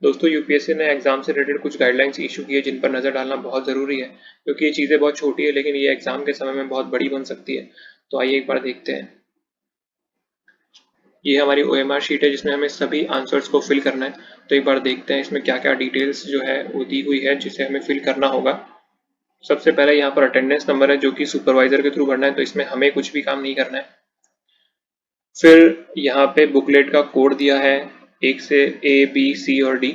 दोस्तों यूपीएससी ने एग्जाम से रिलेटेड कुछ गाइडलाइंस इशू की है जिन पर नज़र डालना बहुत ज़रूरी है, क्योंकि ये चीज़ें बहुत छोटी है लेकिन ये एग्जाम के समय में बहुत बड़ी बन सकती है। तो आइए एक बार देखते हैं। ये हमारी ओएमआर शीट है जिसमें हमें सभी आंसर्स को फिल करना है। तो एक बार देखते हैं इसमें क्या क्या डिटेल्स जो है वो दी हुई है जिसे हमें फिल करना होगा। सबसे पहले यहाँ पर अटेंडेंस नंबर है जो कि सुपरवाइजर के थ्रू भरना है, तो इसमें हमें कुछ भी काम नहीं करना है। फिर यहाँ पे बुकलेट का कोड दिया है 1 से ए बी सी और डी,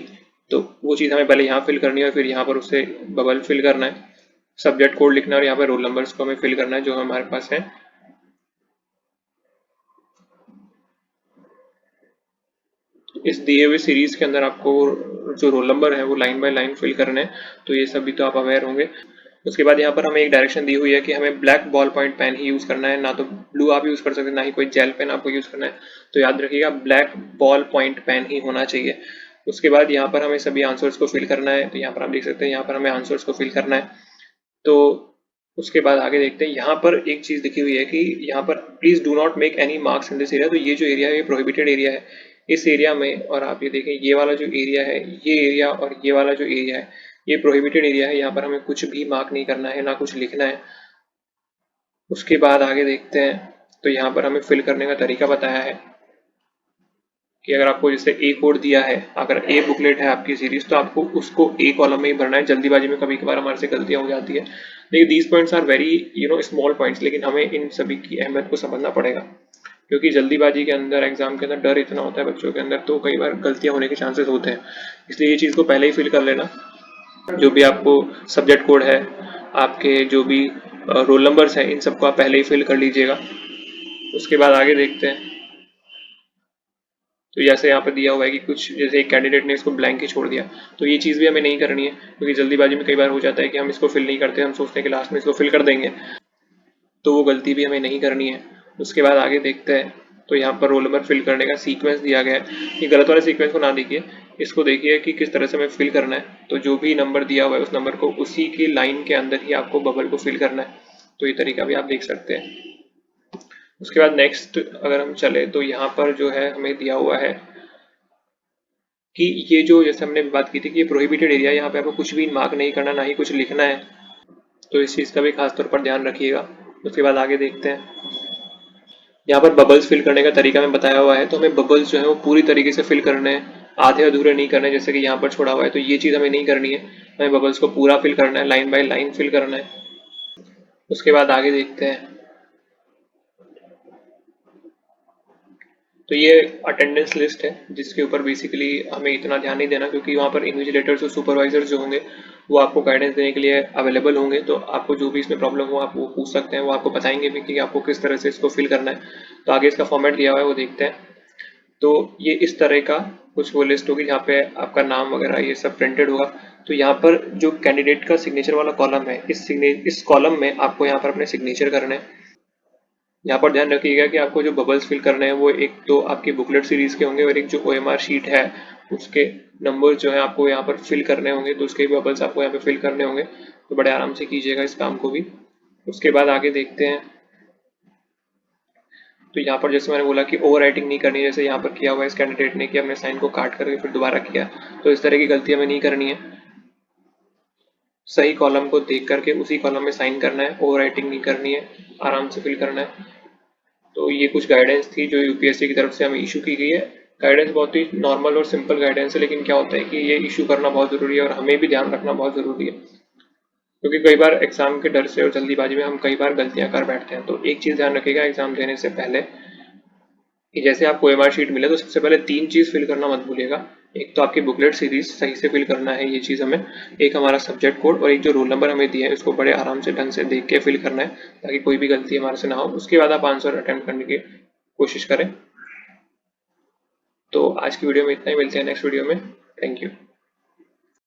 तो वो चीज़ हमें पहले यहाँ फिल करनी है और फिर यहाँ पर उससे बबल फिल करना है। सब्जेक्ट कोड लिखना है और यहाँ पे रोल नंबर्स को हमें फिल करना है जो हमारे पास है। इस दिए हुए सीरीज के अंदर आपको जो रोल नंबर है वो लाइन बाय लाइन फिल करने हैं, तो ये सभी तो आप अवेयर होंगे। उसके बाद यहाँ पर हमें एक डायरेक्शन दी हुई है कि हमें ब्लैक बॉल पॉइंट पेन ही यूज़ करना है, ना तो ब्लू आप यूज़ कर सकते हैं, ना ही कोई जेल पेन आपको यूज़ करना है। तो याद रखिएगा ब्लैक बॉल पॉइंट पेन ही होना चाहिए। उसके बाद यहाँ पर हमें सभी आंसर्स को फिल करना है, तो यहाँ पर आप देख सकते हैं यहाँ पर हमें आंसर्स को फिल करना है। तो उसके बाद आगे देखते हैं। यहाँ पर एक चीज़ लिखी हुई है कि यहाँ पर please do not make any marks in this area. तो ये जो एरिया है ये प्रोहिबिटेड एरिया है। इस एरिया में, और आप ये देखें ये वाला जो एरिया है, ये एरिया और ये वाला जो एरिया है ये प्रोहिबिटेड एरिया है। यहाँ पर हमें कुछ भी मार्क नहीं करना है, ना कुछ लिखना है। उसके बाद आगे देखते हैं। तो यहाँ पर हमें फिल करने का तरीका बताया है कि अगर आपको जैसे ए कोड दिया है, अगर ए बुकलेट है आपकी सीरीज, तो आपको उसको ए कॉलम में ही भरना है। जल्दीबाजी में कभी कभार हमारे से गलतियां हो जाती है, लेकिन these points are very small points, लेकिन हमें इन सभी की अहमियत को समझना पड़ेगा, क्योंकि जल्दीबाजी के अंदर एग्जाम के अंदर डर इतना होता है बच्चों के अंदर, तो कई बार गलतियां होने के चांसेस होते हैं। इसलिए ये चीज़ को पहले ही फिल कर लेना। जो भी आपको सब्जेक्ट कोड है, आपके जो भी रोल नंबर्स हैं, इन सबको आप पहले ही फिल कर लीजिएगा। उसके बाद आगे देखते हैं। तो जैसे यहाँ पर दिया हुआ है कि कुछ जैसे एक कैंडिडेट ने इसको ब्लैंक ही छोड़ दिया, तो ये चीज़ भी हमें नहीं करनी है, क्योंकि जल्दीबाजी में कई बार हो जाता है कि हम इसको फिल नहीं करते, हम सोचते हैं कि लास्ट में इसको फिल कर देंगे, तो वो गलती भी हमें नहीं करनी है। उसके बाद आगे देखते हैं। तो यहाँ पर रोल नंबर फिल करने का सीक्वेंस दिया गया है। ये गलत वाले सीक्वेंस को ना देखिए, इसको देखिए कि किस तरह से हमें फिल करना है। तो जो भी नंबर दिया हुआ है उस नंबर को उसी की लाइन के अंदर ही आपको बबल को फिल करना है। तो ये तरीका भी आप देख सकते हैं। उसके बाद नेक्स्ट अगर हम चले तो यहाँ पर जो है हमें दिया हुआ है कि ये जो जैसे हमने बात की थी कि ये प्रोहिबिटेड एरिया है, यहाँ पे आपको कुछ भी मार्क नहीं करना, ना ही कुछ लिखना है। तो इस चीज़ का भी खास तौर पर ध्यान रखिएगा। उसके बाद आगे देखते हैं। यहाँ पर बबल्स फिल करने का तरीका में बताया हुआ है, तो हमें बबल्स जो है वो पूरी तरीके से फिल करने हैं, आधे अधूरे नहीं करने जैसे कि यहाँ पर छोड़ा हुआ है। तो ये चीज़ हमें नहीं करनी है, हमें बबल्स को पूरा फिल करना है, लाइन बाय लाइन फिल करना है। उसके बाद आगे देखते हैं। तो ये अटेंडेंस लिस्ट है जिसके ऊपर बेसिकली हमें इतना ध्यान नहीं देना, क्योंकि वहाँ पर इन्विजिलेटर्स और सुपरवाइजर्स जो होंगे वो आपको गाइडेंस देने के लिए अवेलेबल होंगे। तो आपको जो भी इसमें प्रॉब्लम हो आप वो पूछ सकते हैं, वो आपको बताएंगे भी कि आपको किस तरह से इसको फिल करना है। तो आगे इसका फॉर्मेट दिया हुआ है वो देखते हैं। तो ये इस तरह का कुछ वो लिस्ट होगी जहाँ पे आपका नाम वगैरह ये सब प्रिंटेड होगा। तो यहाँ पर जो कैंडिडेट का सिग्नेचर वाला कॉलम है, इस कॉलम में आपको यहाँ पर अपने सिग्नेचर करने हैं। यहाँ पर ध्यान रखिएगा कि आपको जो बबल्स फिल करने हैं वो एक तो आपकी बुकलेट सीरीज के होंगे और एक जो ओएमआर शीट है उसके नंबर्स जो है आपको यहाँ पर फिल करने होंगे, तो उसके बबल्स आपको यहाँ पे फिल करने होंगे। तो बड़े आराम से कीजिएगा इस काम को भी। उसके बाद आगे देखते हैं। तो यहाँ पर जैसे मैंने बोला कि ओवर राइटिंग नहीं करनी है, जैसे यहाँ पर किया हुआ है इस कैंडिडेट ने कि अपने साइन को काट करके फिर दोबारा किया, तो इस तरह की गलती हमें नहीं करनी है। सही कॉलम को देख करके उसी कॉलम में साइन करना है, ओवर राइटिंग नहीं करनी है, आराम से फिल करना है। तो ये कुछ गाइडेंस थी जो यूपीएससी की तरफ से हमें इशू की गई है। गाइडेंस बहुत ही नॉर्मल और सिंपल गाइडेंस है, लेकिन क्या होता है कि ये इशू करना बहुत ज़रूरी है और हमें भी ध्यान रखना बहुत ज़रूरी है, क्योंकि कई बार एग्जाम के डर से और जल्दीबाजी में हम कई बार गलतियां कर बैठते हैं। तो एक चीज़ ध्यान रखिएगा एग्जाम देने से पहले कि जैसे आपको ओएमआर शीट मिले तो सबसे पहले 3 चीज़ फिल करना मत भूलिएगा। एक तो आपकी बुकलेट सीरीज सही से फिल करना है, ये चीज़ हमें, एक हमारा सब्जेक्ट कोड, और एक जो रोल नंबर हमें दिया है उसको बड़े आराम से ढंग से देख के फिल करना है ताकि कोई भी गलती हमारे से ना हो। उसके बाद आप आंसर अटेम्प्ट करने की कोशिश करें। तो आज की वीडियो में इतना ही, मिलते हैं नेक्स्ट वीडियो में। Thank you.